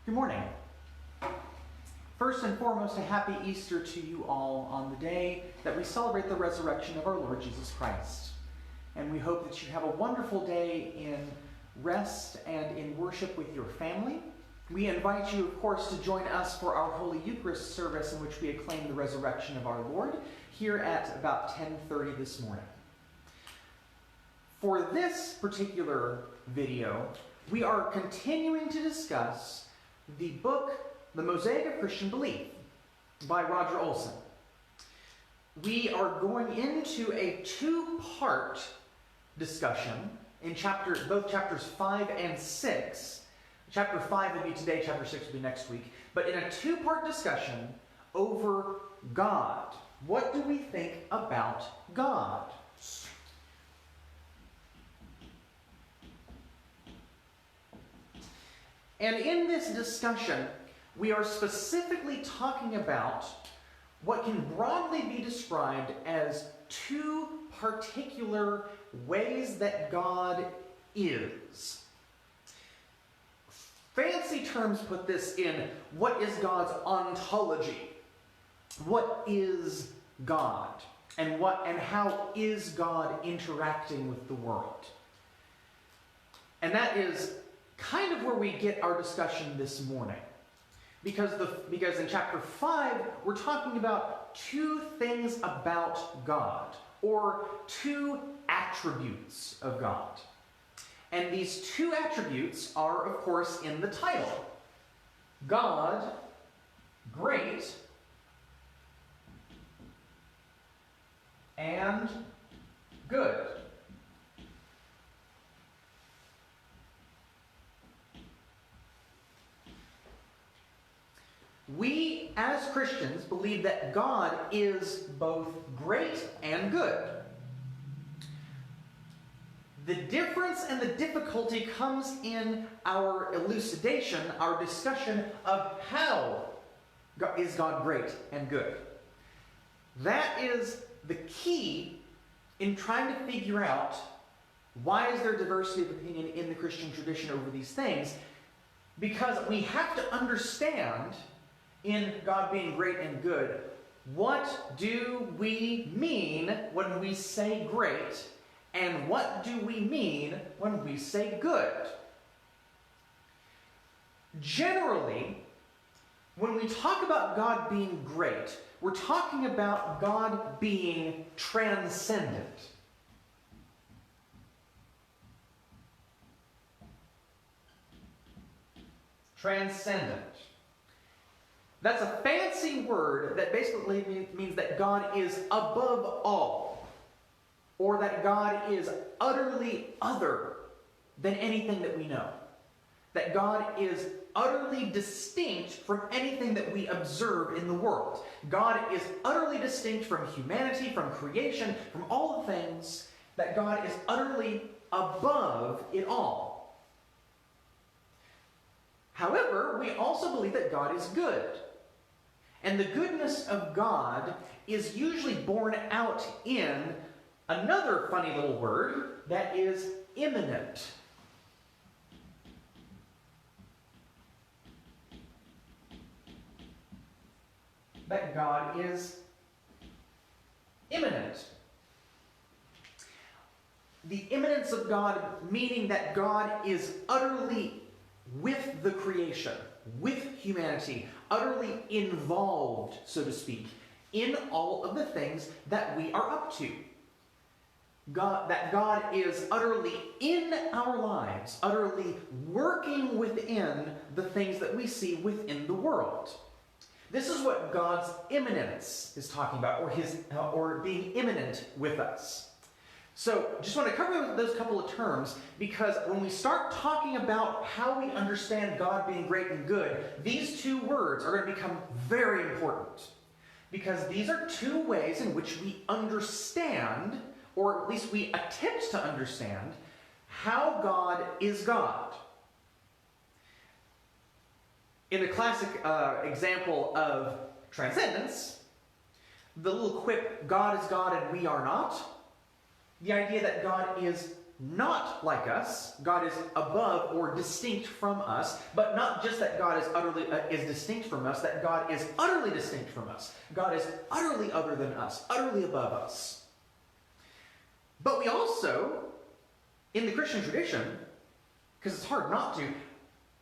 Good morning. First and foremost, a happy Easter to you all on the day that we celebrate the resurrection of our Lord Jesus Christ. And we hope that you have a wonderful day in rest and in worship with your family. We invite you, of course, to join us for our Holy Eucharist service in which we acclaim the resurrection of our Lord here at about 10:30 this morning. For this particular video, we are continuing to discuss the book, The Mosaic of Christian Belief, by Roger Olsen. We are going into a two-part discussion in both chapters 5 and 6. Chapter 5 will be today, chapter 6 will be next week. But in a two-part discussion over God. What do we think about God? And in this discussion, we are specifically talking about what can broadly be described as two particular ways that God is. Fancy terms put this in what is God's ontology? What is God? And how is God interacting with the world? And that is kind of where we get our discussion this morning. Because in chapter 5, we're talking about two things about God, or two attributes of God. And these two attributes are, of course, in the title. God, great, and good. We, as Christians, believe that God is both great and good. The difference and the difficulty comes in our elucidation, our discussion of how is God great and good. That is the key in trying to figure out why is there diversity of opinion in the Christian tradition over these things, because we have to understand in God being great and good, what do we mean when we say great, and what do we mean when we say good? Generally, when we talk about God being great, we're talking about God being transcendent. Transcendent. That's a fancy word that basically means that God is above all, or that God is utterly other than anything that we know. That God is utterly distinct from anything that we observe in the world. God is utterly distinct from humanity, from creation, from all the things, that God is utterly above it all. However, we also believe that God is good. And the goodness of God is usually borne out in another funny little word that is immanent. That God is immanent. The immanence of God meaning that God is utterly with the creation, with humanity, utterly involved, so to speak, in all of the things that we are up to. That God is utterly in our lives, utterly working within the things that we see within the world. This is what God's immanence is talking about, or being immanent with us. So, just want to cover those couple of terms, because when we start talking about how we understand God being great and good, these two words are going to become very important. Because these are two ways in which we understand, or at least we attempt to understand, how God is God. In the classic example of transcendence, the little quip, God is God and we are not, the idea that God is not like us. God is above or distinct from us, but not just that God is utterly is distinct from us, that God is utterly distinct from us. God is utterly other than us, utterly above us. But we also, in the Christian tradition, because it's hard not to,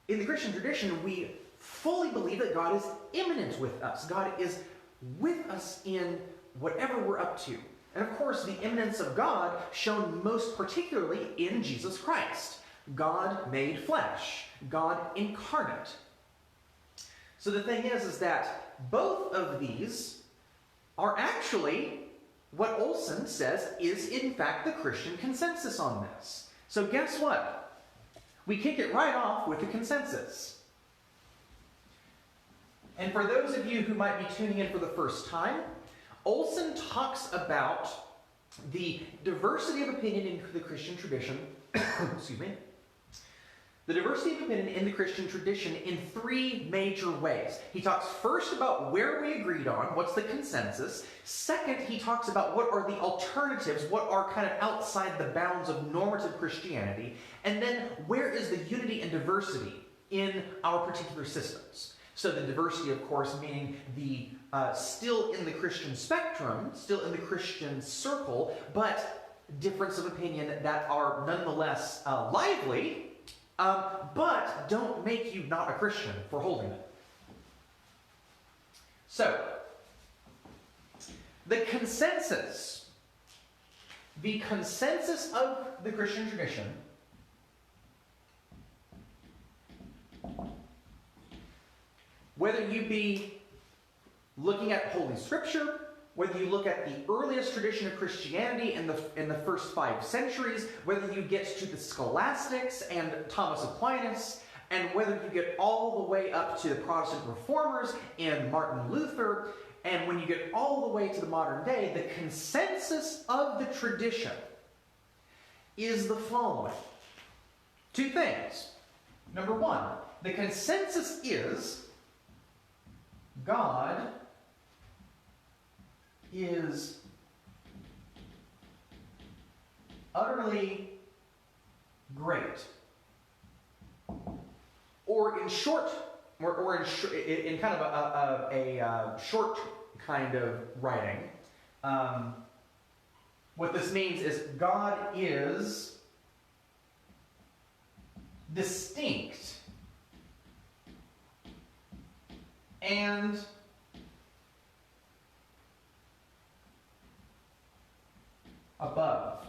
in the Christian tradition, we fully believe that God is immanent with us. God is with us in whatever we're up to. And of course, the immanence of God shown most particularly in Jesus Christ. God made flesh. God incarnate. So the thing is that both of these are actually what Olsen says is in fact the Christian consensus on this. So guess what? We kick it right off with the consensus. And for those of you who might be tuning in for the first time, Olsen talks about the diversity of opinion in the Christian tradition, excuse me, the diversity of opinion in the Christian tradition in three major ways. He talks first about where we agreed on, what's the consensus. Second, he talks about what are the alternatives, what are kind of outside the bounds of normative Christianity. And then where is the unity and diversity in our particular systems. So the diversity, of course, meaning the still in the Christian spectrum, still in the Christian circle, but difference of opinion that are nonetheless lively, but don't make you not a Christian for holding it. So, the consensus of the Christian tradition whether you be looking at Holy Scripture, whether you look at the earliest tradition of Christianity in the first 5 centuries, whether you get to the scholastics and Thomas Aquinas, and whether you get all the way up to the Protestant reformers and Martin Luther, and when you get all the way to the modern day, the consensus of the tradition is the following. 2 things. Number 1, the consensus is God is utterly great. Or in short, in kind of a short kind of writing, what this means is God is distinct and above.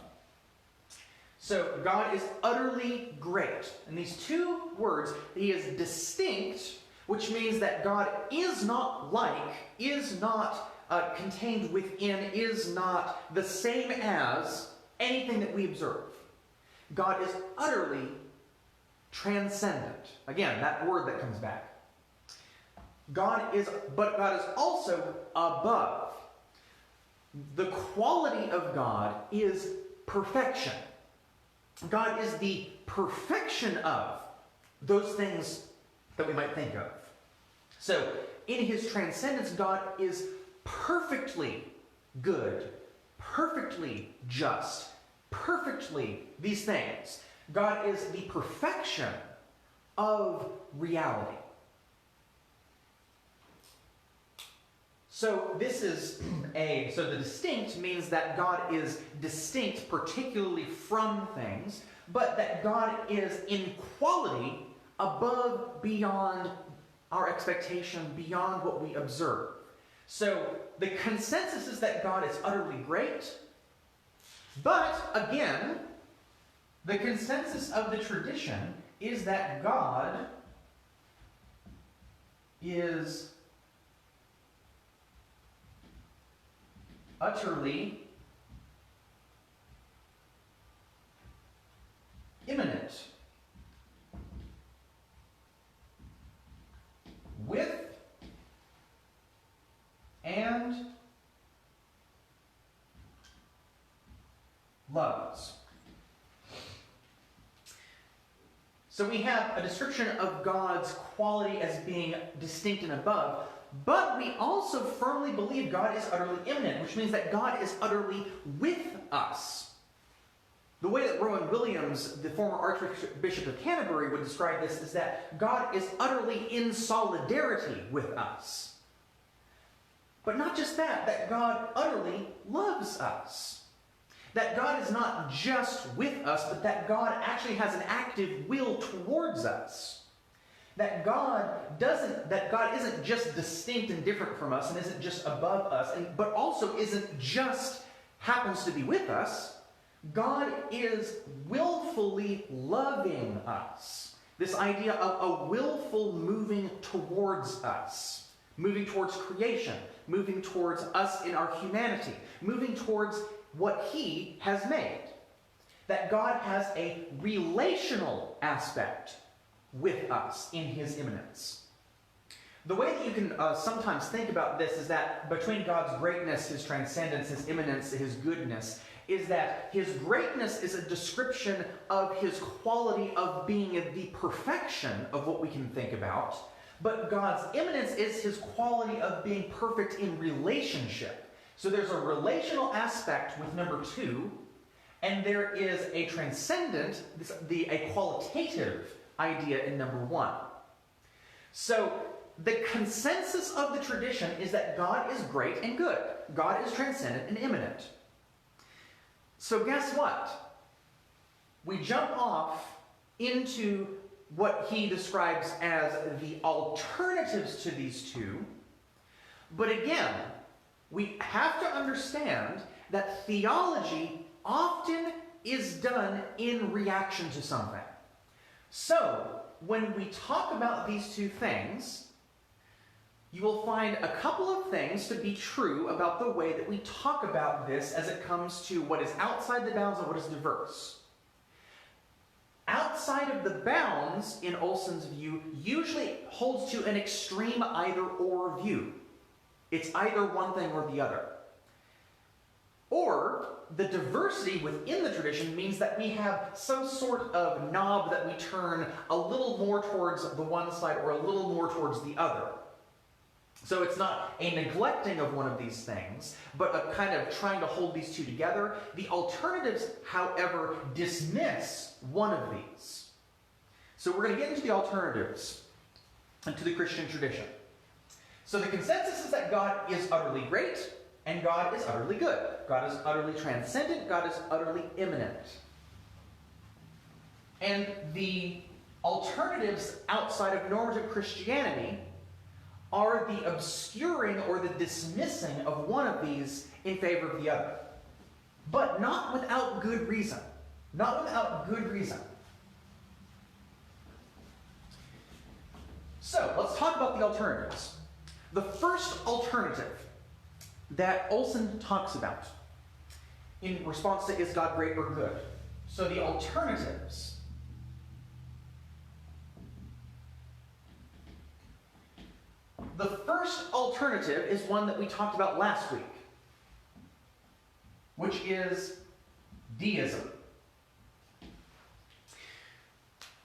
So God is utterly great. And these 2 words, he is distinct, which means that God is not like, is not contained within, is not the same as anything that we observe. God is utterly transcendent. Again, that word that comes back. But God is also above. The quality of God is perfection. God is the perfection of those things that we might think of. So, in his transcendence, God is perfectly good, perfectly just, perfectly these things. God is the perfection of reality. So so the distinct means that God is distinct particularly from things, but that God is in quality above, beyond our expectation, beyond what we observe. So the consensus is that God is utterly great, but again, the consensus of the tradition is that God is utterly immanent with and loves. So we have a description of God's quality as being distinct and above, but we also firmly believe God is utterly immanent, which means that God is utterly with us. The way that Rowan Williams, the former Archbishop of Canterbury, would describe this is that God is utterly in solidarity with us. But not just that, that God utterly loves us. That God is not just with us, but that God actually has an active will towards us. That God isn't just distinct and different from us and isn't just above us, but also isn't just happens to be with us. God is willfully loving us. This idea of a willful moving towards us, moving towards creation, moving towards us in our humanity, moving towards what He has made. That God has a relational aspect with us in His immanence. The way that you can sometimes think about this is that between God's greatness, His transcendence, His immanence, His goodness, is that His greatness is a description of His quality of being the perfection of what we can think about, but God's immanence is His quality of being perfect in relationship. So there's a relational aspect with number 2, and there is a transcendent, a qualitative idea in number 1. So the consensus of the tradition is that God is great and good. God is transcendent and immanent. So guess what? We jump off into what he describes as the alternatives to these two. But again, we have to understand that theology often is done in reaction to something. So, when we talk about these two things, you will find a couple of things to be true about the way that we talk about this as it comes to what is outside the bounds and what is diverse. Outside of the bounds, in Olsen's view, usually holds to an extreme either-or view. It's either one thing or the other. Or, the diversity within the tradition means that we have some sort of knob that we turn a little more towards the one side or a little more towards the other. So it's not a neglecting of one of these things, but a kind of trying to hold these two together. The alternatives, however, dismiss one of these. So we're going to get into the alternatives and to the Christian tradition. So the consensus is that God is utterly great, and God is utterly good. God is utterly transcendent. God is utterly immanent. And the alternatives outside of normative Christianity are the obscuring or the dismissing of one of these in favor of the other. But not without good reason. Not without good reason. So, let's talk about the alternatives. The first alternative that Olsen talks about in response to is God great or good. So the alternatives. The first alternative is one that we talked about last week, which is deism.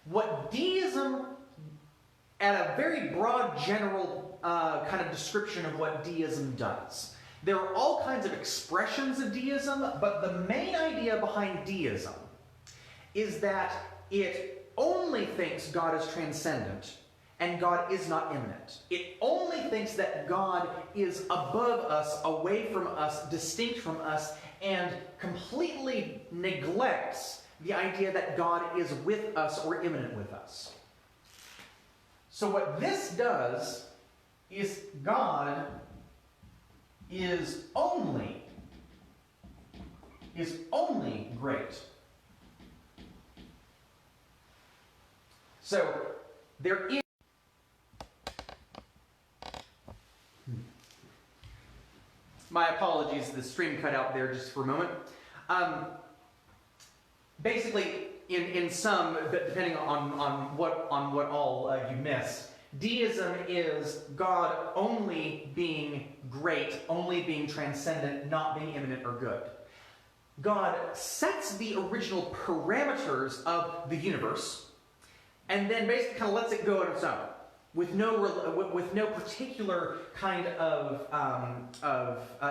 What deism, at a very broad general kind of description of what deism does. There are all kinds of expressions of deism, but the main idea behind deism is that it only thinks God is transcendent and God is not immanent. It only thinks that God is above us, away from us, distinct from us, and completely neglects the idea that God is with us or immanent with us. So what this does is God is only great. So there is my apologies, the stream cut out there just for a moment. Basically, in some, but depending on what all you miss, deism is God only being great, only being transcendent, not being immanent or good. God sets the original parameters of the universe, and then basically kind of lets it go on its own, with no particular kind of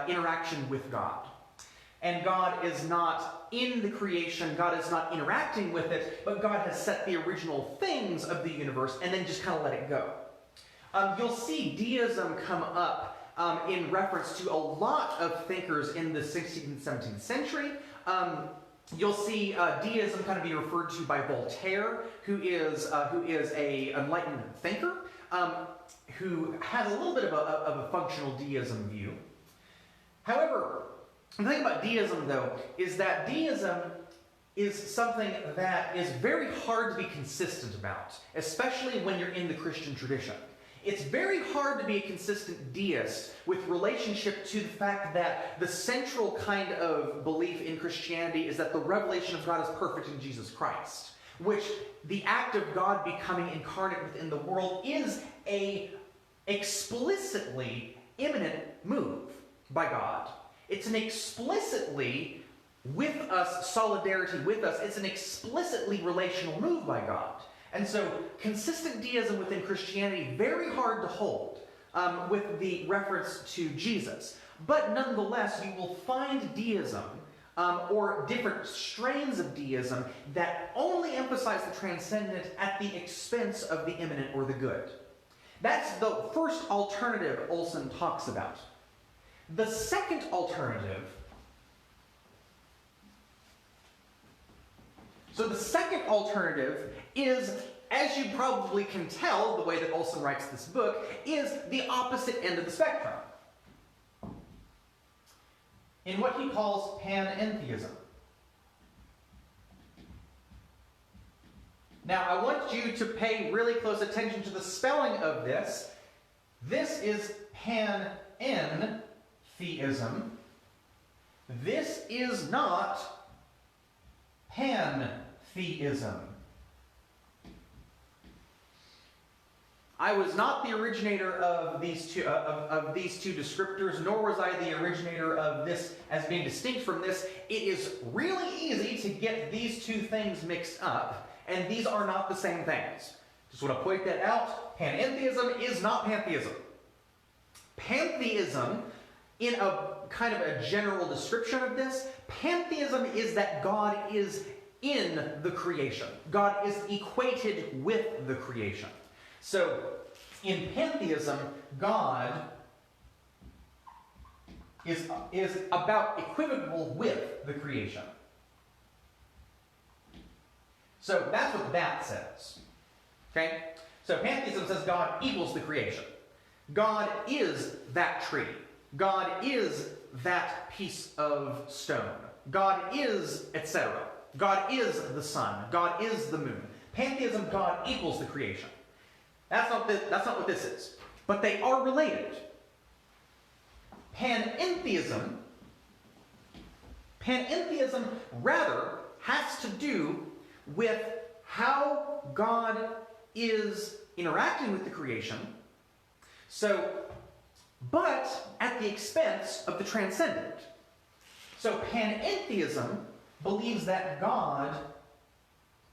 interaction with God. And God is not in the creation, God is not interacting with it, but God has set the original things of the universe and then just kind of let it go. You'll see deism come up in reference to a lot of thinkers in the 16th and 17th century. You'll see deism kind of be referred to by Voltaire, who is a Enlightenment thinker, who has a little bit of a functional deism view. However, the thing about deism, though, is that deism is something that is very hard to be consistent about, especially when you're in the Christian tradition. It's very hard to be a consistent deist with relationship to the fact that the central kind of belief in Christianity is that the revelation of God is perfect in Jesus Christ, which the act of God becoming incarnate within the world is a explicitly immanent move by God. It's an explicitly with us, solidarity with us. It's an explicitly relational move by God. And so, consistent deism within Christianity, very hard to hold with the reference to Jesus. But nonetheless, you will find deism or different strains of deism that only emphasize the transcendent at the expense of the immanent or the good. That's the first alternative Olsen talks about. The second alternative, is, as you probably can tell, the way that Olsen writes this book, is the opposite end of the spectrum, in what he calls panentheism. Now, I want you to pay really close attention to the spelling of this. This is panentheism. This is not pantheism. I was not the originator of these two descriptors, nor was I the originator of this as being distinct from this. It is really easy to get these two things mixed up, and these are not the same things. Just want to point that out. Panentheism is not pantheism. Pantheism, in a kind of a general description of this, pantheism is that God is in the creation. God is equated with the creation. So, in pantheism, God is about equivocal with the creation. So, that's what that says. Okay? So, pantheism says God equals the creation. God is that tree. God is that piece of stone. God is, etc. God is the sun. God is the moon. Pantheism, God equals the creation. That's not what this is. But they are related. Panentheism rather has to do with how God is interacting with the creation. So, but at the expense of the transcendent. So panentheism believes that God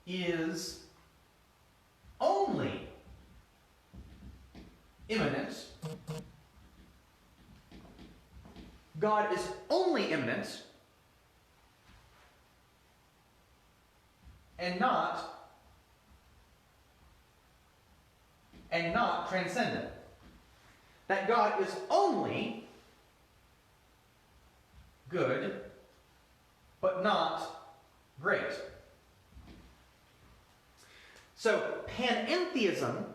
is only immanent. God is only immanent and not transcendent. That God is only good, but not great. So, panentheism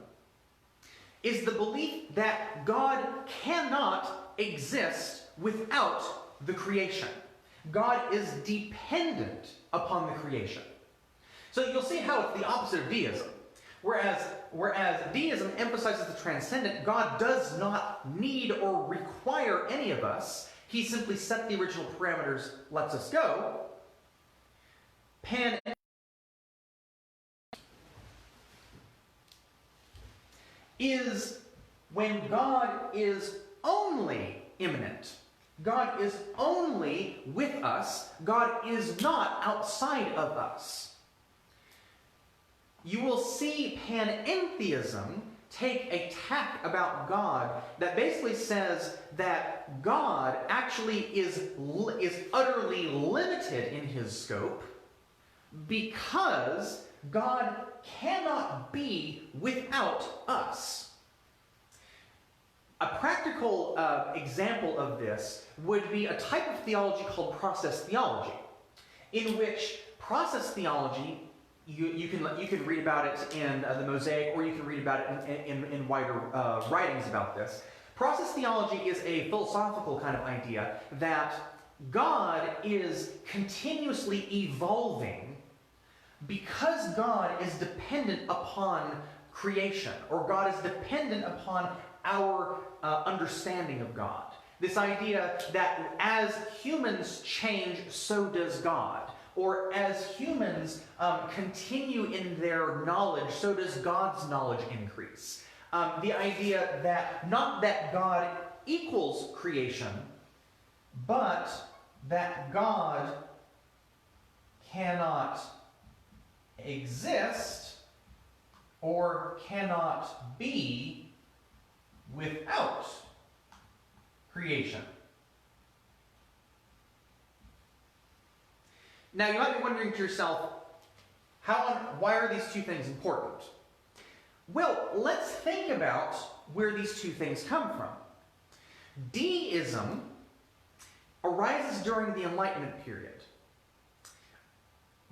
is the belief that God cannot exist without the creation. God is dependent upon the creation. So you'll see how it's the opposite of deism. Whereas deism emphasizes the transcendent, God does not need or require any of us. He simply set the original parameters, lets us go. Panentheism is when God is only immanent. God is only with us. God is not outside of us. You will see panentheism take a tack about God that basically says that God actually is utterly limited in his scope because God cannot be without us. A practical example of this would be a type of theology called process theology, in which process theology, you can read about it in the Mosaic, or you can read about it in wider writings about this. Process theology is a philosophical kind of idea that God is continuously evolving because God is dependent upon creation, or God is dependent upon our understanding of God. This idea that as humans change, so does God. Or as humans continue in their knowledge, so does God's knowledge increase. The idea that not that God equals creation, but that God cannot exist or cannot be without creation. Now, you might be wondering to yourself, why are these two things important? Well, let's think about where these two things come from. Deism arises during the Enlightenment period.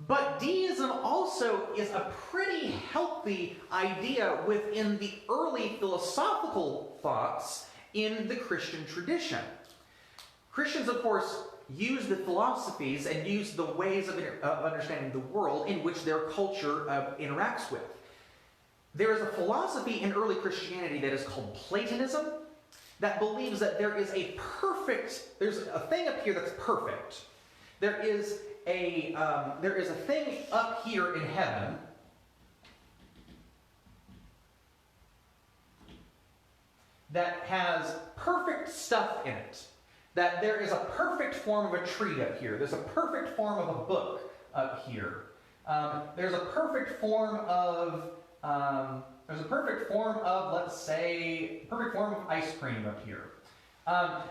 But deism also is a pretty healthy idea within the early philosophical thoughts in the Christian tradition. Christians, of course, use the philosophies and use the ways of understanding the world in which their culture interacts with. There is a philosophy in early Christianity that is called Platonism, that believes that there's a thing up here that's perfect. There is a thing up here in heaven that has perfect stuff in it. That there is a perfect form of a tree up here. There's a perfect form of a book up here. There's a perfect form of, let's say, perfect form of ice cream up here.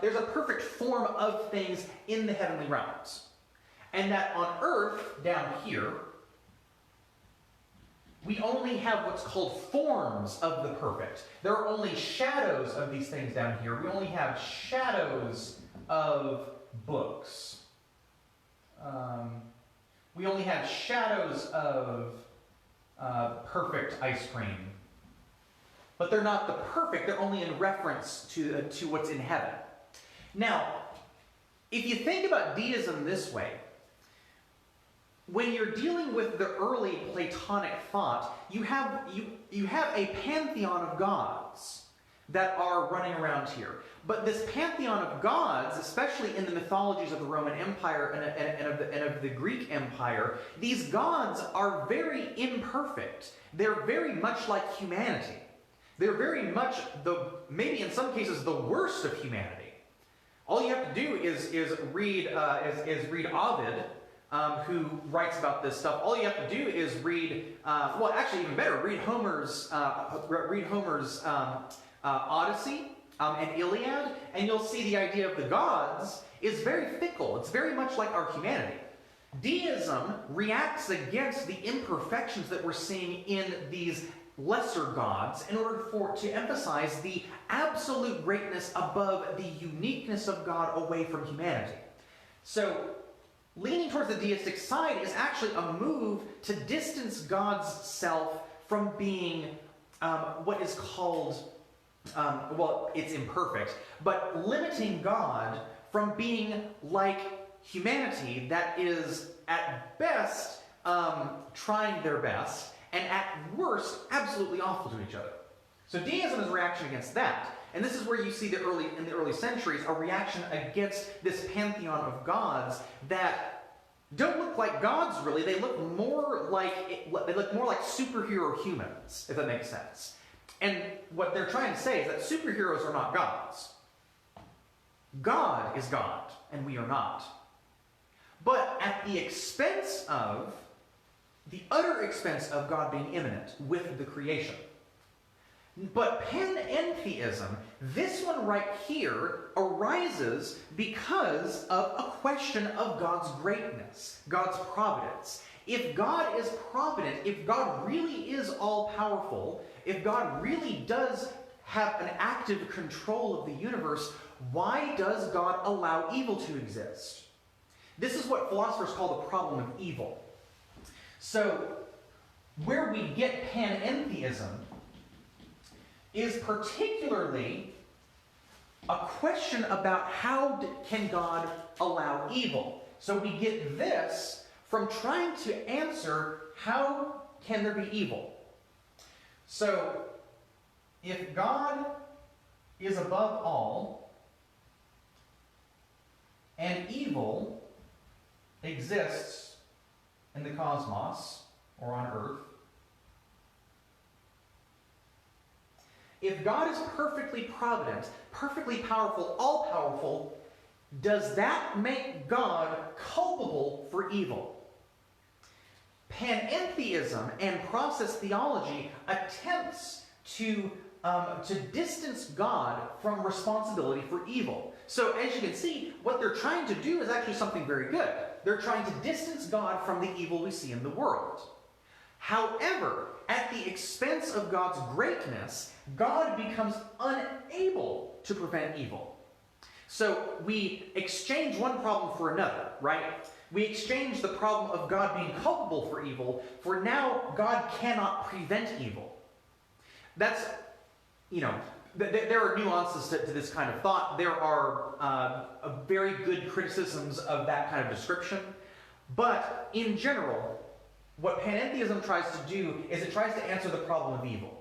There's a perfect form of things in the heavenly realms. And that on earth, down here, we only have what's called forms of the perfect. There are only shadows of these things down here. We only have shadows of books. We only have shadows of perfect ice cream. But they're not the perfect, they're only in reference to what's in heaven. Now, if you think about deism this way, when you're dealing with the early Platonic thought, you have a pantheon of gods that are running around here. But this pantheon of gods, especially in the mythologies of the Roman Empire and of the Greek Empire, these gods are very imperfect. They're very much like humanity. They're very much, maybe in some cases, the worst of humanity. All you have to do is read Ovid, who writes about this stuff. All you have to do is read, even better, read Homer's Odyssey and Iliad, and you'll see the idea of the gods is very fickle. It's very much like our humanity. Deism reacts against the imperfections that we're seeing in these lesser gods in order to emphasize the absolute greatness above the uniqueness of God away from humanity. So, leaning towards the deistic side is actually a move to distance God's self from being what is called, it's imperfect, but limiting God from being like humanity that is at best trying their best and at worst absolutely awful to each other. So deism is a reaction against that. And this is where you see in the early centuries a reaction against this pantheon of gods that don't look like gods really. They look more like superhero humans, if that makes sense. And what they're trying to say is that superheroes are not gods. God is God, and we are not. But at the expense of, the utter expense of God being immanent with the creation. But panentheism, this one right here, arises because of a question of God's greatness, God's providence. If God is provident, if God really is all-powerful, if God really does have an active control of the universe, why does God allow evil to exist? This is what philosophers call the problem of evil. So, where we get panentheism is particularly a question about how can God allow evil. So we get this from trying to answer how can there be evil. So if God is above all and evil exists in the cosmos or on earth, if God is perfectly provident, perfectly powerful, all-powerful, does that make God culpable for evil? Panentheism and process theology attempts to distance God from responsibility for evil. So as you can see, what they're trying to do is actually something very good. They're trying to distance God from the evil we see in the world. However, at the expense of God's greatness, God becomes unable to prevent evil. So we exchange one problem for another, right? We exchange the problem of God being culpable for evil for now God cannot prevent evil. That's, there are nuances to this kind of thought. There are very good criticisms of that kind of description. But in general, what panentheism tries to do is it tries to answer the problem of evil.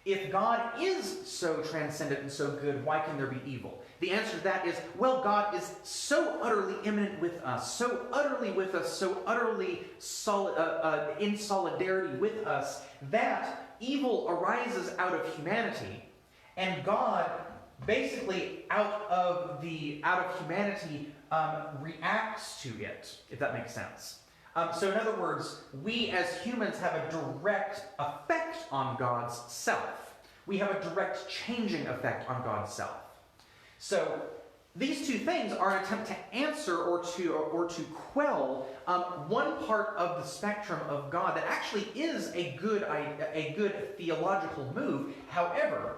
If God is so transcendent and so good, why can there be evil? The answer to that is, well, God is so utterly immanent with us, so utterly with us, so utterly in solidarity with us, that evil arises out of humanity, and God basically out of humanity reacts to it, if that makes sense. So in other words, we as humans have a direct effect on God's self. We have a direct changing effect on God's self. So these two things are an attempt to answer or to quell one part of the spectrum of God that actually is a good theological move. However,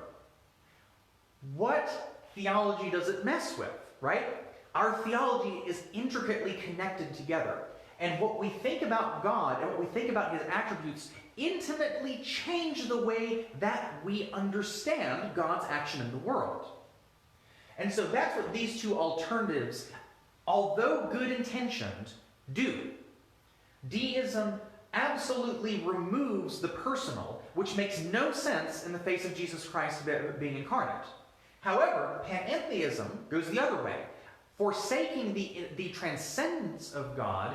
what theology does it mess with, right? Our theology is intricately connected together. And what we think about God and what we think about his attributes intimately change the way that we understand God's action in the world. And so that's what these two alternatives, although good intentioned, do. Deism absolutely removes the personal, which makes no sense in the face of Jesus Christ being incarnate. However, panentheism goes the other way, forsaking the transcendence of God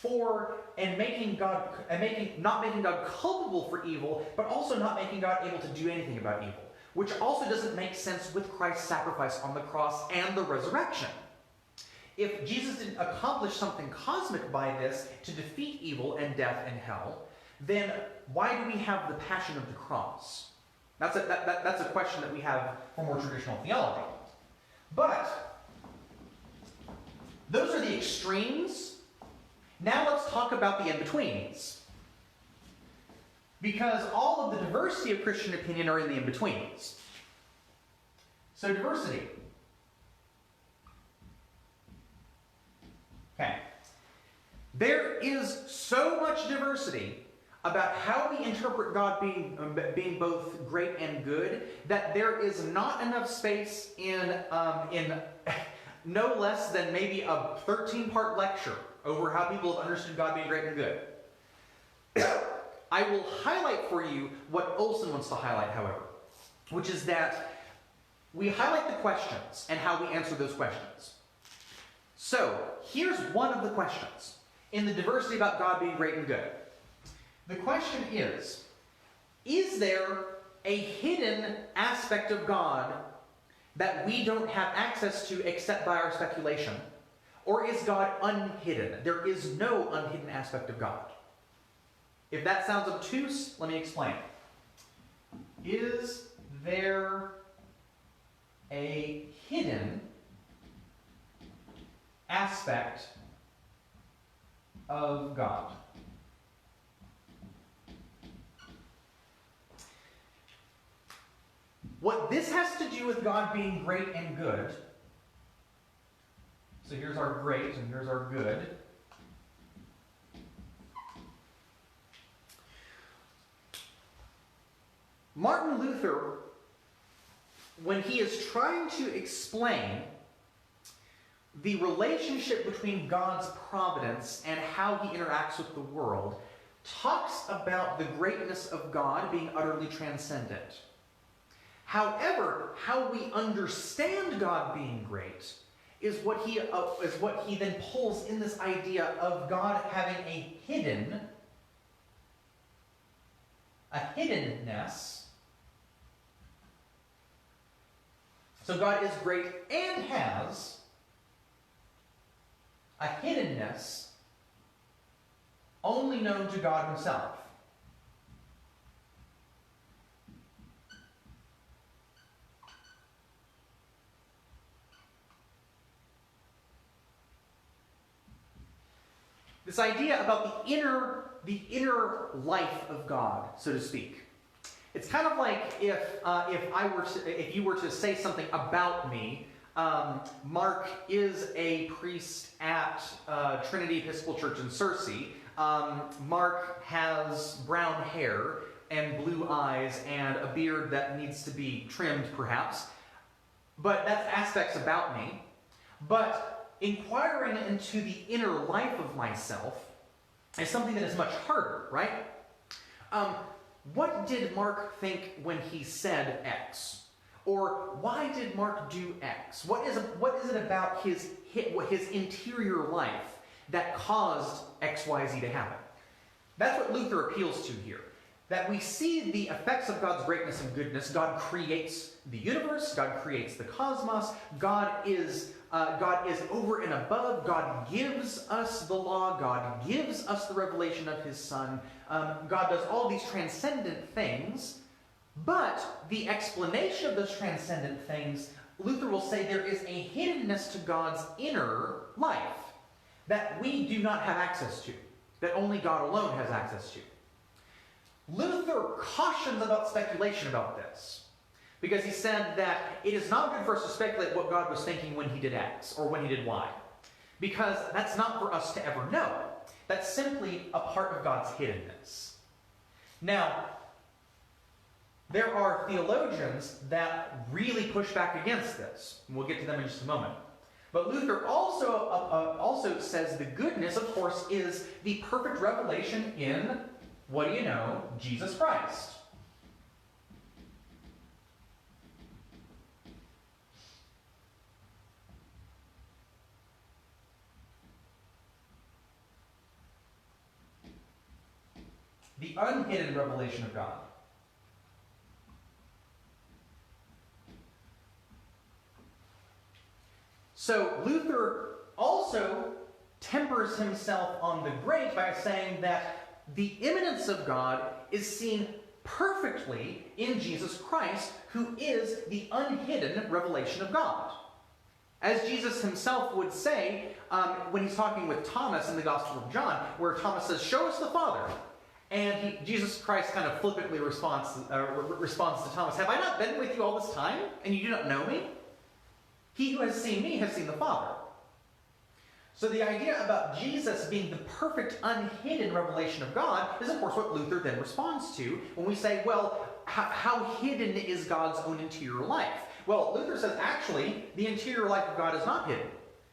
not making God culpable for evil, but also not making God able to do anything about evil, which also doesn't make sense with Christ's sacrifice on the cross and the resurrection. If Jesus didn't accomplish something cosmic by this to defeat evil and death and hell, then why do we have the passion of the cross? That's a question that we have for more traditional theology. But those are the extremes. Now let's talk about the in-betweens. Because all of the diversity of Christian opinion are in the in-betweens. So diversity. Okay. There is so much diversity about how we interpret God being both great and good that there is not enough space in no less than maybe a 13-part lecture over how people have understood God being great and good. I will highlight for you what Olsen wants to highlight, however, which is that we highlight the questions and how we answer those questions. So, here's one of the questions in the diversity about God being great and good. The question is there a hidden aspect of God that we don't have access to except by our speculation? Or is God unhidden? There is no unhidden aspect of God. If that sounds obtuse, let me explain. Is there a hidden aspect of God? What this has to do with God being great and good, so here's our great and here's our good. Martin Luther, when he is trying to explain the relationship between God's providence and how he interacts with the world, talks about the greatness of God being utterly transcendent. However, how we understand God being great is what he then pulls in this idea of God having a hiddenness. So God is great and has a hiddenness only known to God himself. This idea about the inner life of God, so to speak. It's kind of like if you were to say something about me. Mark is a priest at Trinity Episcopal Church in Searcy. Mark has brown hair and blue eyes and a beard that needs to be trimmed, perhaps. But that's aspects about me. But inquiring into the inner life of myself is something that is much harder, right? What did Mark think when he said X? Or why did Mark do X? What is it about his interior life that caused X, Y, Z to happen? That's what Luther appeals to here. That we see the effects of God's greatness and goodness. God creates the universe. God creates the cosmos. God is over and above. God gives us the law. God gives us the revelation of his Son. God does all these transcendent things. But the explanation of those transcendent things, Luther will say there is a hiddenness to God's inner life that we do not have access to, that only God alone has access to. Luther cautions about speculation about this, because he said that it is not good for us to speculate what God was thinking when he did X or when he did Y, because that's not for us to ever know. That's simply a part of God's hiddenness. Now, there are theologians that really push back against this, and we'll get to them in just a moment. But Luther also says the goodness, of course, is the perfect revelation in, what do you know, Jesus Christ. The unhidden revelation of God. So Luther also tempers himself on the great by saying that the immanence of God is seen perfectly in Jesus Christ, who is the unhidden revelation of God. As Jesus himself would say when he's talking with Thomas in the Gospel of John, where Thomas says, "Show us the Father." And Jesus Christ kind of flippantly responds to Thomas, "Have I not been with you all this time, and you do not know me? He who has seen me has seen the Father." So the idea about Jesus being the perfect unhidden revelation of God is, of course, what Luther then responds to when we say, well, how hidden is God's own interior life? Well, Luther says, actually, the interior life of God is not hidden.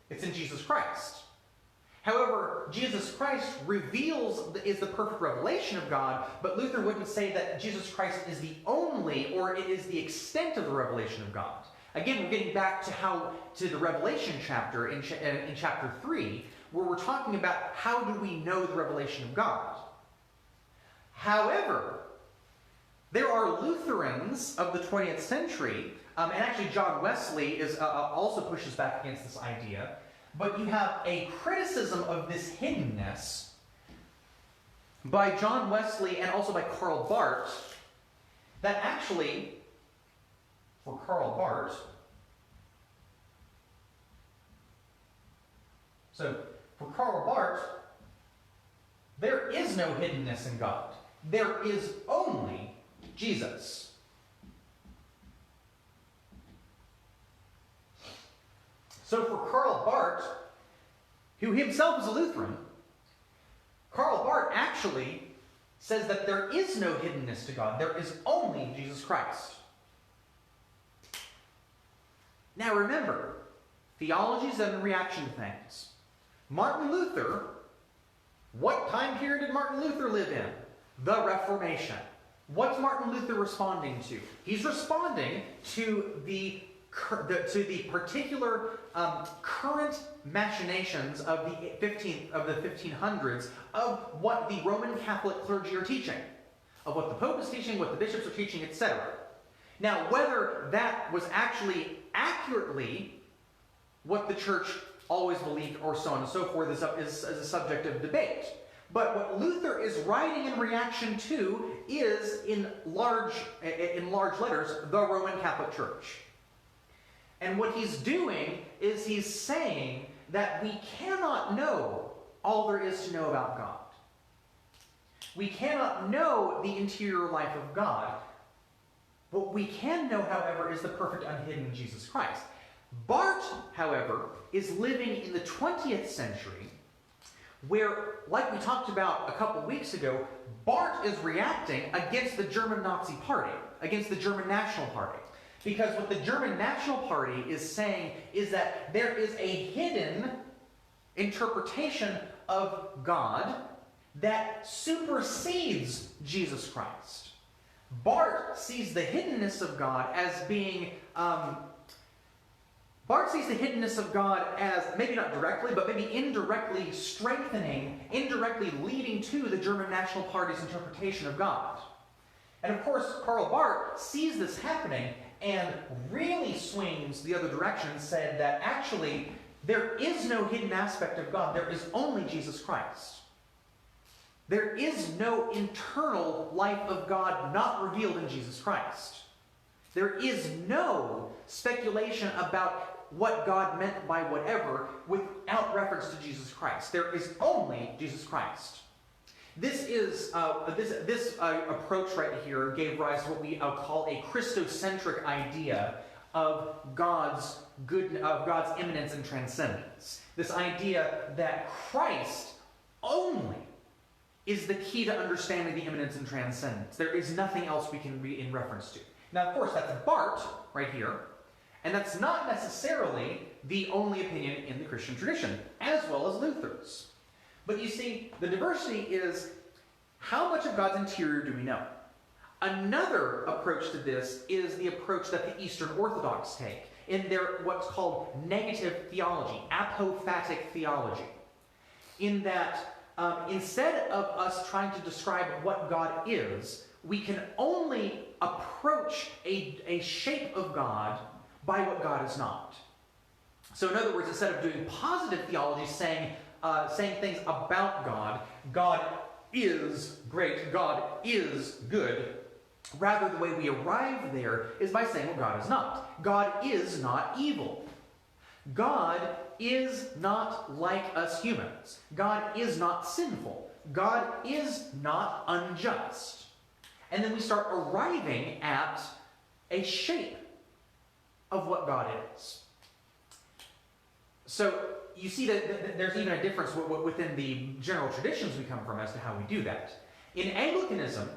It's in Jesus Christ. However, Jesus Christ is the perfect revelation of God, but Luther wouldn't say that Jesus Christ is the only, or it is the extent of the revelation of God. Again, we're getting back to the Revelation chapter in chapter 3, where we're talking about how do we know the revelation of God. However, there are Lutherans of the 20th century, and actually John Wesley also pushes back against this idea, but you have a criticism of this hiddenness by John Wesley and also by Karl Barth, that actually, for Karl Barth, there is no hiddenness in God. There is only Jesus. So for Karl Barth, who himself is a Lutheran, Karl Barth actually says that there is no hiddenness to God. There is only Jesus Christ. Now remember, theology is in reaction to things. Martin Luther, what time period did Martin Luther live in? The Reformation. What's Martin Luther responding to? He's responding to the particular current machinations of the 1500s of what the Roman Catholic clergy are teaching, of what the Pope is teaching, what the bishops are teaching, etc. Now, whether that was actually accurately what the church always believed, or so on and so forth, is a subject of debate. But what Luther is writing in reaction to is, in large letters, the Roman Catholic Church. And what he's doing is he's saying that we cannot know all there is to know about God. We cannot know the interior life of God. What we can know, however, is the perfect unhidden Jesus Christ. Barth, however, is living in the 20th century where, like we talked about a couple weeks ago, Barth is reacting against the German Nazi Party, against the German National Party. Because what the German National Party is saying is that there is a hidden interpretation of God that supersedes Jesus Christ. Barth sees the hiddenness of God as being... Barth sees the hiddenness of God as, maybe not directly, but maybe indirectly strengthening, indirectly leading to the German National Party's interpretation of God. And of course, Karl Barth sees this happening and really swings the other direction and said that actually there is no hidden aspect of God. There is only Jesus Christ. There is no internal life of God not revealed in Jesus Christ. There is no speculation about what God meant by whatever without reference to Jesus Christ. There is only Jesus Christ. This approach right here gave rise to what we call a Christocentric idea of God's immanence and transcendence. This idea that Christ only is the key to understanding the immanence and transcendence. There is nothing else we can read in reference to. Now, of course, that's Barth right here, and that's not necessarily the only opinion in the Christian tradition, as well as Luther's. But you see, the diversity is how much of God's interior do we know? Another approach to this is the approach that the Eastern Orthodox take in their what's called negative theology, apophatic theology, in that instead of us trying to describe what God is, we can only approach a shape of God by what God is not. So in other words, instead of doing positive theology, saying things about God, God is great, God is good, rather the way we arrive there is by saying what God is not. God is not evil. God is not like us humans. God is not sinful. God is not unjust. And then we start arriving at a shape of what God is. So you see that there's even a difference within the general traditions we come from as to how we do that. In Anglicanism,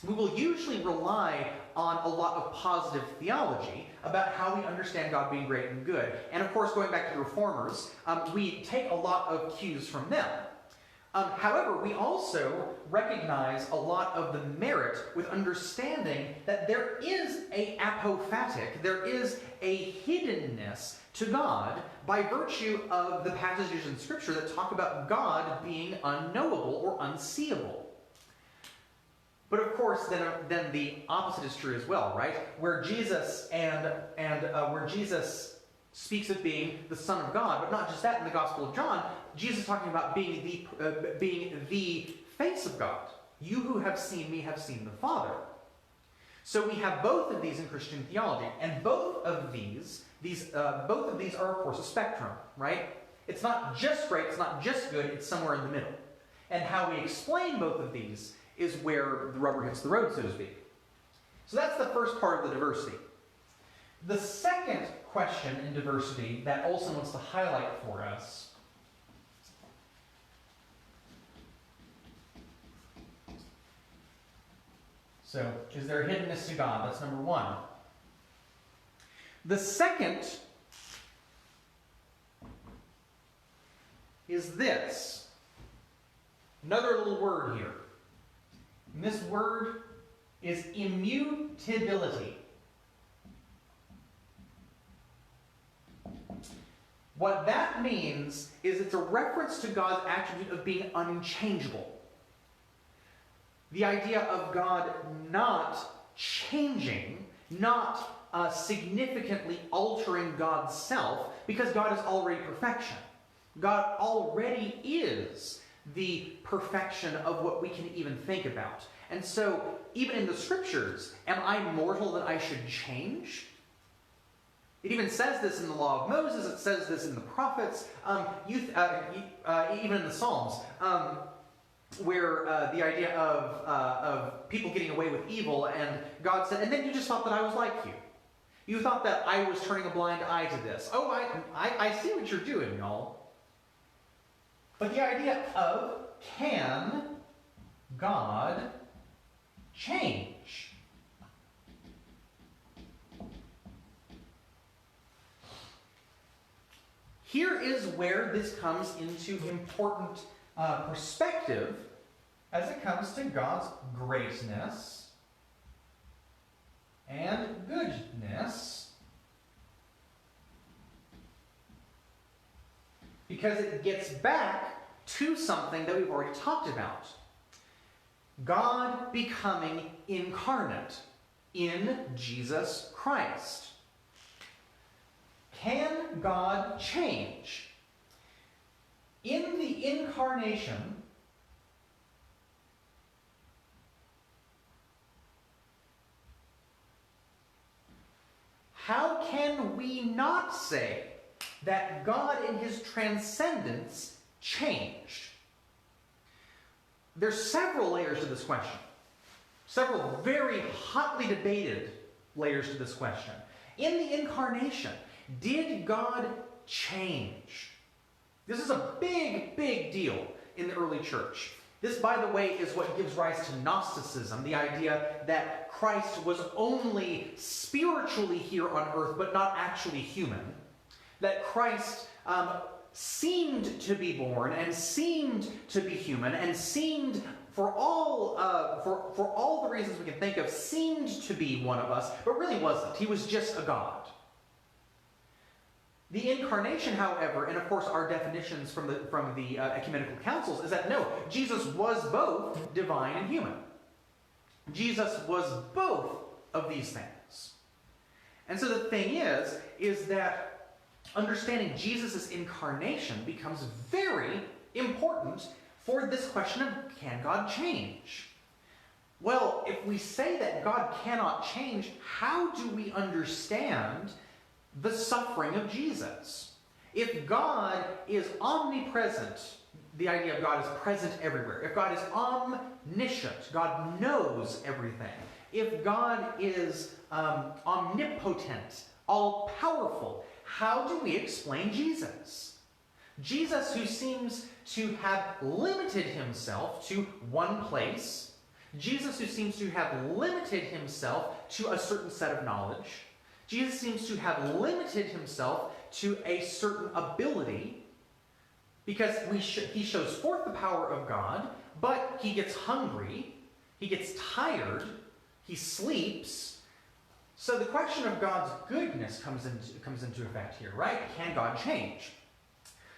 we will usually rely on a lot of positive theology about how we understand God being great and good. And of course, going back to the Reformers, we take a lot of cues from them. However, we also recognize a lot of the merit with understanding that there is a apophatic, there is a hiddenness to God by virtue of the passages in Scripture that talk about God being unknowable or unseeable. But of course, then the opposite is true as well, right? Where Jesus where Jesus speaks of being the Son of God, but not just that. In the Gospel of John, Jesus is talking about being the face of God. You who have seen me have seen the Father. So we have both of these in Christian theology, and both of these are, of course, a spectrum, right? It's not just great, it's not just good, it's somewhere in the middle. And how we explain both of these is where the rubber hits the road, so to speak. So that's the first part of the diversity. The second question in diversity that Olsen wants to highlight for us so, is there hiddenness to God? That's number one. The second is this. Another little word here. And this word is immutability. What that means is it's a reference to God's attribute of being unchangeable. The idea of God not changing, not significantly altering God's self, because God is already perfection. God already is the perfection of what we can even think about. And so, even in the scriptures, am I mortal that I should change? It even says this in the law of Moses, it says this in the prophets, even in the Psalms, where the idea of people getting away with evil, and God said, and then you just thought that I was like you. You thought that I was turning a blind eye to this. Oh, I see what you're doing, y'all. But the idea of, can God change? Here is where this comes into important perspective as it comes to God's greatness and goodness, because it gets back to something that we've already talked about. God becoming incarnate in Jesus Christ. Can God change? In the Incarnation, how can we not say that God in his transcendence changed? There's several layers to this question. Several very hotly debated layers to this question. In the Incarnation, did God change? This is a big, big deal in the early church. This, by the way, is what gives rise to Gnosticism, the idea that Christ was only spiritually here on earth, but not actually human. That Christ seemed to be born, and seemed to be human, and seemed, for all the reasons we can think of, seemed to be one of us, but really wasn't. He was just a God. The Incarnation, however, and of course our definitions from the ecumenical councils, is that no, Jesus was both divine and human. Jesus was both of these things. And so the thing is that understanding Jesus' incarnation becomes very important for this question of, can God change? Well, if we say that God cannot change, how do we understand the suffering of Jesus? If God is omnipresent, the idea of God is present everywhere. If God is omniscient, God knows everything. If God is omnipotent, all-powerful, how do we explain Jesus? Jesus, who seems to have limited himself to one place. Jesus, who seems to have limited himself to a certain set of knowledge. Jesus seems to have limited himself to a certain ability, because he shows forth the power of God, but he gets hungry, he gets tired, he sleeps. So the question of God's goodness comes into effect here, right? Can God change?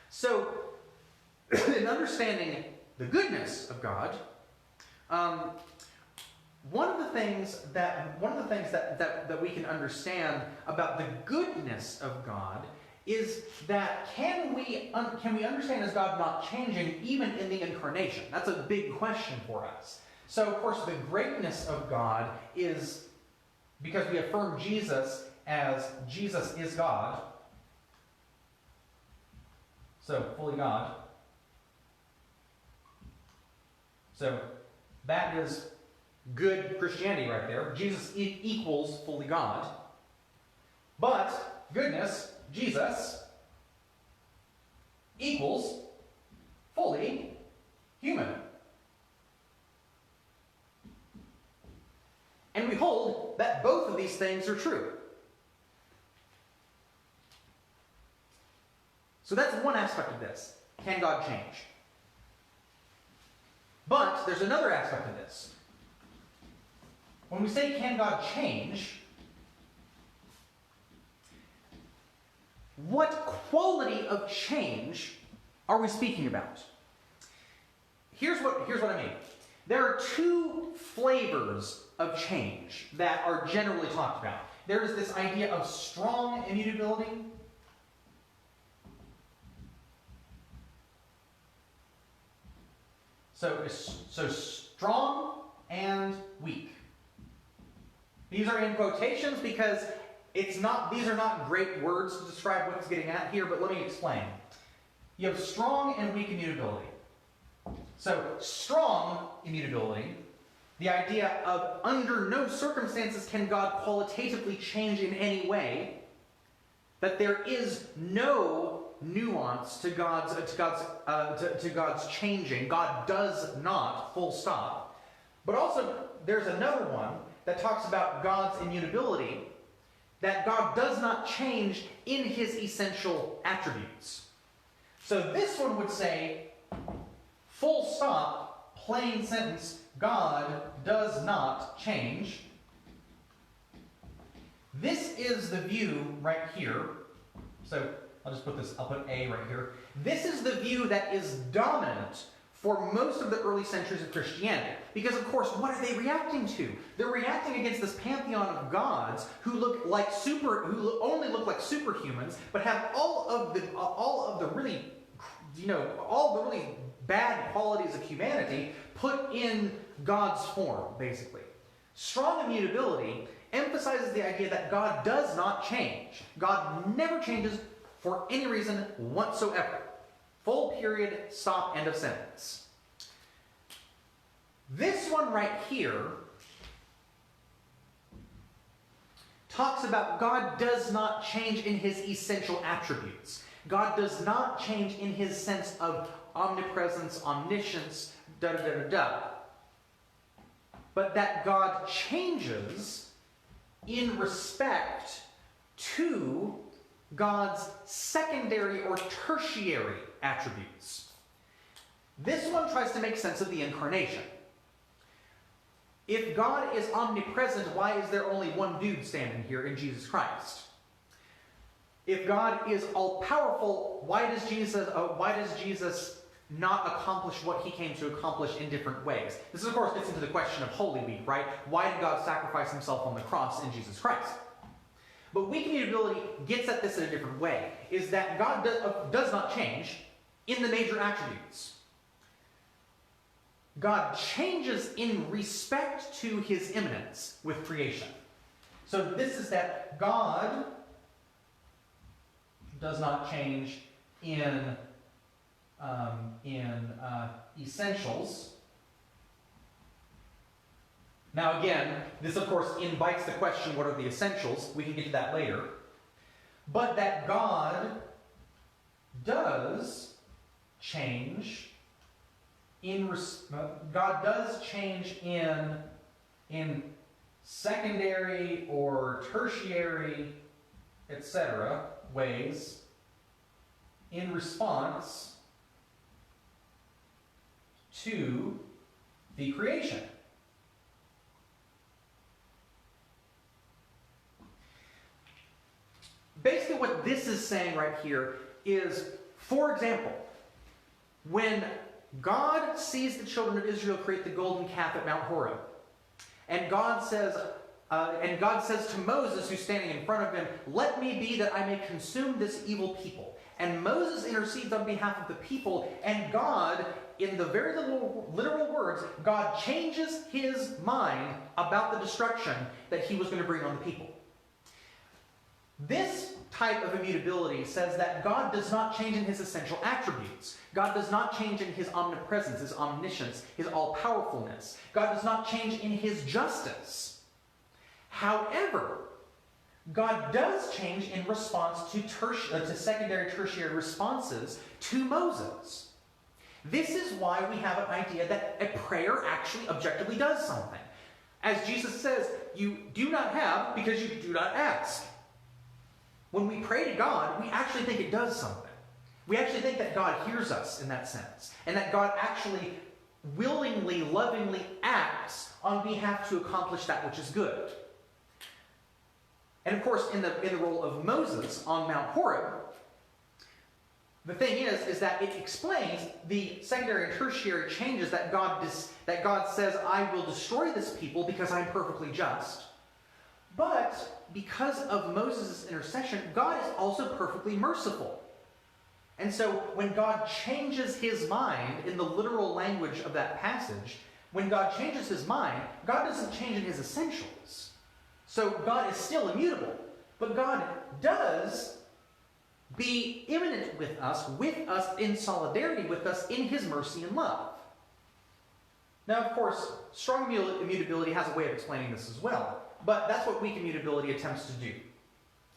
So, in understanding the goodness of God, one of the things that we can understand about the goodness of God is that can we understand as God not changing even in the Incarnation? That's a big question for us. So, of course, the greatness of God is because we affirm Jesus as Jesus is God, so fully God. So that is good Christianity right there. Jesus equals fully God. But goodness, Jesus, equals fully human. And we hold that both of these things are true. So that's one aspect of this. Can God change? But there's another aspect of this. When we say, can God change, what quality of change are we speaking about? Here's what I mean. There are two flavors of change that are generally talked about. There's this idea of strong immutability. So strong and weak. These are in quotations because these are not great words to describe what it's getting at here, but let me explain. You have strong and weak immutability. So strong immutability, the idea of under no circumstances can God qualitatively change in any way, that there is no nuance to God's changing. God does not, full stop. But also there's another one that talks about God's immutability, that God does not change in his essential attributes. So this one would say, full stop, plain sentence, God does not change. This is the view right here. So I'll put A right here. This is the view that is dominant for most of the early centuries of Christianity. Because, of course, what are they reacting to? They're reacting against this pantheon of gods who only look like superhumans, but have all of the really bad qualities of humanity put in God's form, basically. Strong immutability emphasizes the idea that God does not change. God never changes for any reason whatsoever. Full period, stop, end of sentence. This one right here talks about God does not change in his essential attributes. God does not change in his sense of omnipresence, omniscience, but that God changes in respect to God's secondary or tertiary attributes. This one tries to make sense of the Incarnation. If God is omnipresent, why is there only one dude standing here in Jesus Christ? If God is all-powerful, why does Jesus not accomplish what he came to accomplish in different ways? This, of course, gets into the question of Holy Week, right? Why did God sacrifice himself on the cross in Jesus Christ? But weak immutability gets at this in a different way, is that God does not change in the major attributes. God changes in respect to his immanence with creation. So this is that God does not change in essentials. Now again, this of course invites the question, what are the essentials? We can get to that later. But that God does change in secondary or tertiary, etc. ways in response to the creation. Basically what this is saying right here is, for example, when God sees the children of Israel create the golden calf at Mount Horeb, and God says to Moses, who's standing in front of him, "Let me be that I may consume this evil people." and Moses intercedes on behalf of the people, and God, in the very literal words, God changes his mind about the destruction that he was going to bring on the people. This type of immutability says that God does not change in his essential attributes. God does not change in his omnipresence, his omniscience, his all-powerfulness. God does not change in his justice. However, God does change in response to secondary, tertiary responses to Moses. This is why we have an idea that a prayer actually objectively does something. As Jesus says, you do not have because you do not ask. When we pray to God, we actually think it does something. We actually think that God hears us in that sense, and that God actually willingly, lovingly acts on behalf to accomplish that which is good. And of course, in the role of Moses on Mount Horeb, the thing is that it explains the secondary and tertiary changes that God says, I will destroy this people because I'm perfectly just. But because of Moses' intercession, God is also perfectly merciful. And so when God changes his mind in the literal language of that passage, when God changes his mind, God doesn't change in his essentials. So God is still immutable, but God does be immanent with us in solidarity with us in his mercy and love. Now, of course, strong immutability has a way of explaining this as well, but that's what weak immutability attempts to do,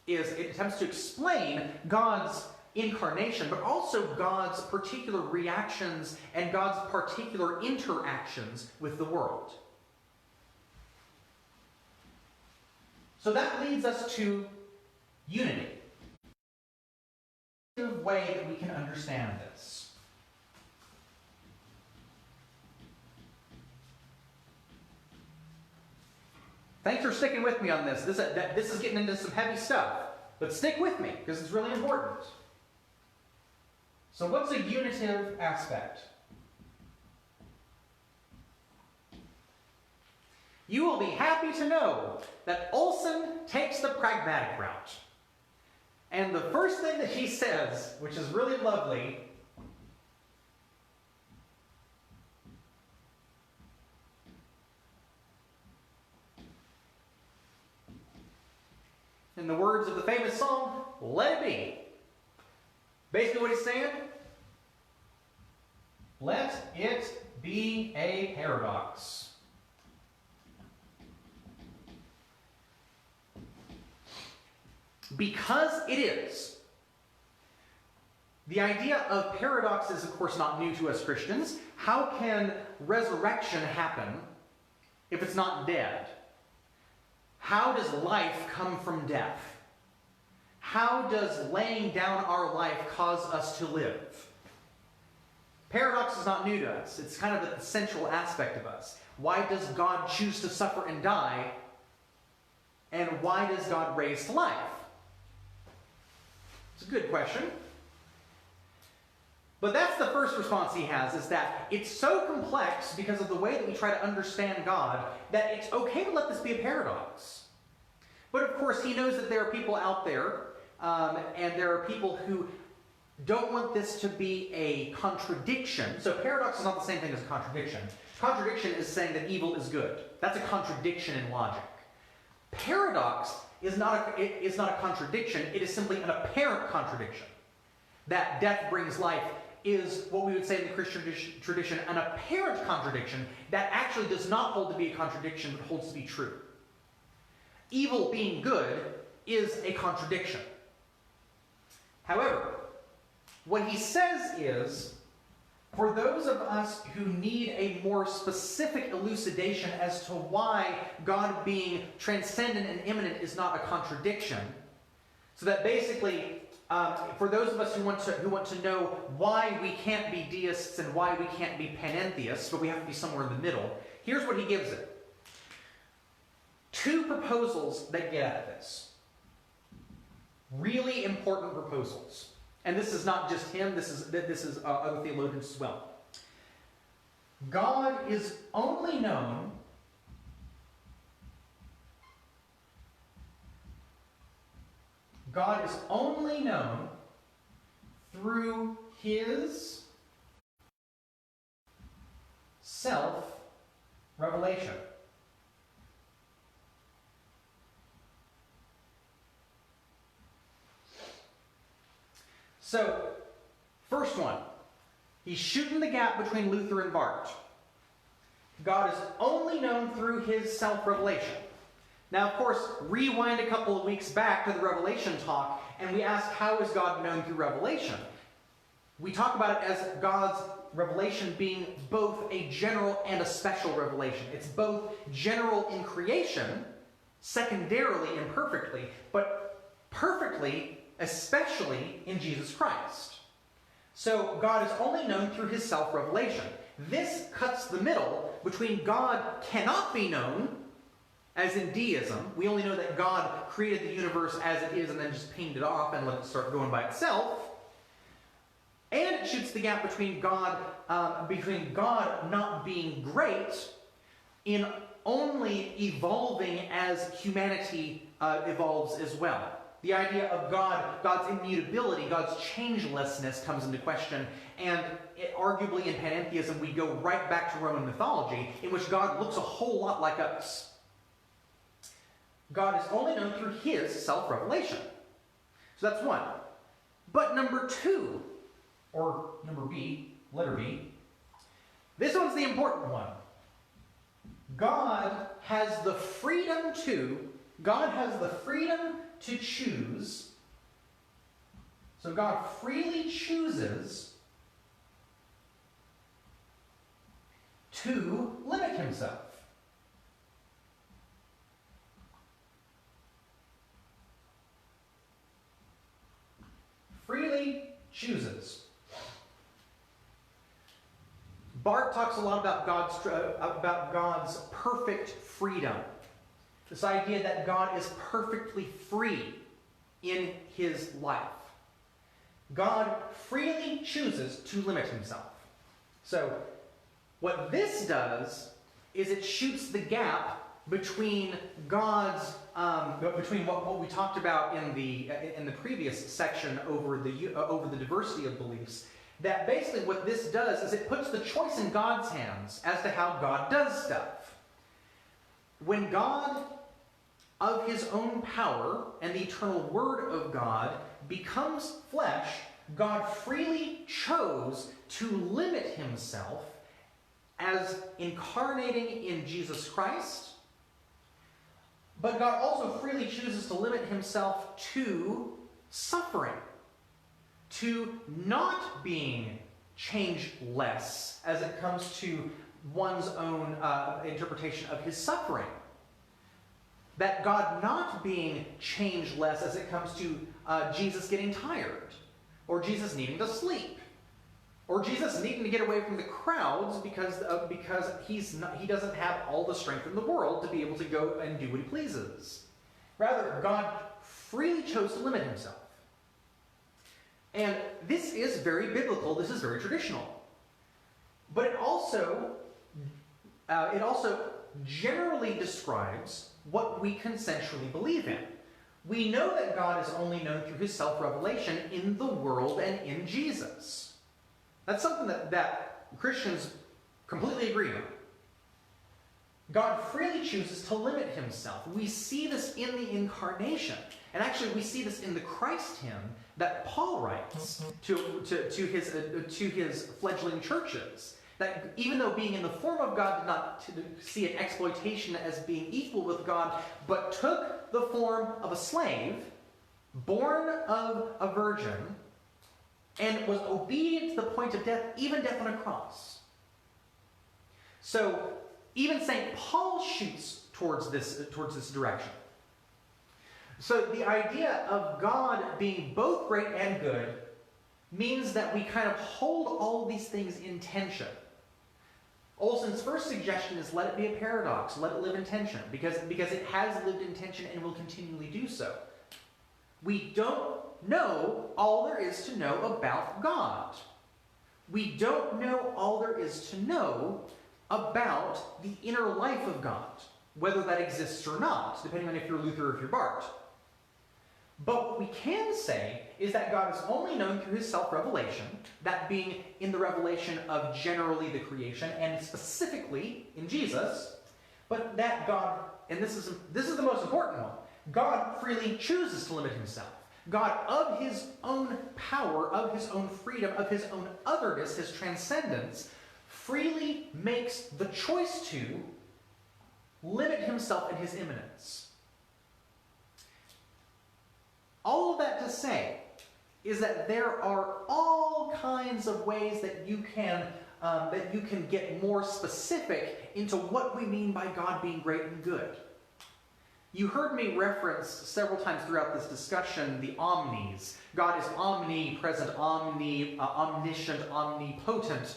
is it attempts to explain God's incarnation, but also God's particular reactions and God's particular interactions with the world. So that leads us to unity. The way that we can understand this. Thanks for sticking with me on this. This is getting into some heavy stuff, but stick with me because it's really important. So what's a unitive aspect? You will be happy to know that Olsen takes the pragmatic route. And the first thing that he says, which is really lovely, in the words of the famous song, let it be. Basically what he's saying, let it be a paradox. Because it is. The idea of paradox is, of course, not new to us Christians. How can resurrection happen if it's not dead? How does life come from death? How does laying down our life cause us to live? Paradox is not new to us. It's kind of an essential aspect of us. Why does God choose to suffer and die? And why does God raise to life? It's a good question. But that's the first response he has, is that it's so complex because of the way that we try to understand God that it's okay to let this be a paradox. But of course, he knows that there are people out there, and there are people who don't want this to be a contradiction. So paradox is not the same thing as a contradiction. Contradiction is saying that evil is good. That's a contradiction in logic. Paradox is not a contradiction, it is simply an apparent contradiction. That death brings life is what we would say in the Christian tradition, an apparent contradiction that actually does not hold to be a contradiction, but holds to be true. Evil being good is a contradiction. However, what he says is, for those of us who need a more specific elucidation as to why God being transcendent and immanent is not a contradiction, so that basically, for those of us who want to know why we can't be deists and why we can't be panentheists, but we have to be somewhere in the middle, here's what he gives it. Two proposals that get at this. Really important proposals. And this is not just him, this is other theologians as well. God is only known through his self-revelation. So, first one, he's shooting the gap between Luther and Barth. God is only known through his self-revelation. Now, of course, rewind a couple of weeks back to the Revelation talk, and we asked, how is God known through revelation? We talk about it as God's revelation being both a general and a special revelation. It's both general in creation, secondarily and perfectly, but perfectly, especially in Jesus Christ. So God is only known through his self-revelation. This cuts the middle between God cannot be known, as in deism. We only know that God created the universe as it is and then just pinged it off and let it start going by itself. And it shoots the gap between God not being great in only evolving as humanity evolves as well. The idea of God's immutability, God's changelessness comes into question, and arguably in panentheism we go right back to Roman mythology, in which God looks a whole lot like us. God is only known through his self-revelation. So that's one. But number two, or number B, letter B, this one's the important one. God has the freedom to choose. So God freely chooses to limit himself. Freely chooses. Barth talks a lot about God's perfect freedom. This idea that God is perfectly free in his life. God freely chooses to limit himself. So, what this does is it shoots the gap between between what we talked about in the previous section over the diversity of beliefs. That basically what this does is it puts the choice in God's hands as to how God does stuff. When God, of his own power and the eternal Word of God, becomes flesh, God freely chose to limit himself as incarnating in Jesus Christ. But God also freely chooses to limit himself to suffering, to not being changeless as it comes to one's own interpretation of his suffering. That God not being changeless as it comes to Jesus getting tired, or Jesus needing to sleep, or Jesus needing to get away from the crowds because he doesn't have all the strength in the world to be able to go and do what he pleases. Rather, God freely chose to limit himself. And this is very biblical, this is very traditional. But it also generally describes what we consensually believe in. We know that God is only known through his self-revelation in the world and in Jesus. That's something that Christians completely agree on. God freely chooses to limit himself. We see this in the Incarnation. And actually we see this in the Christ hymn that Paul writes to his fledgling churches. That even though being in the form of God did not see an exploitation as being equal with God, but took the form of a slave, born of a virgin, and was obedient to the point of death, even death on a cross. So even St. Paul shoots towards this direction. So the idea of God being both great and good means that we kind of hold all these things in tension. Olsen's first suggestion is let it be a paradox, let it live in tension, because it has lived in tension and will continually do so. We don't know all there is to know about God. We don't know all there is to know about the inner life of God, whether that exists or not, depending on if you're Luther or if you're Barth. But what we can say is that God is only known through his self-revelation, that being in the revelation of generally the creation, and specifically in Jesus, but that God, and this is the most important one, God freely chooses to limit himself. God, of his own power, of his own freedom, of his own otherness, his transcendence, freely makes the choice to limit himself in his immanence. All of that to say is that there are all kinds of ways that you can get more specific into what we mean by God being great and good. You heard me reference several times throughout this discussion the omnis. God is omnipresent, omniscient, omnipotent.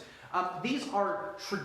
These are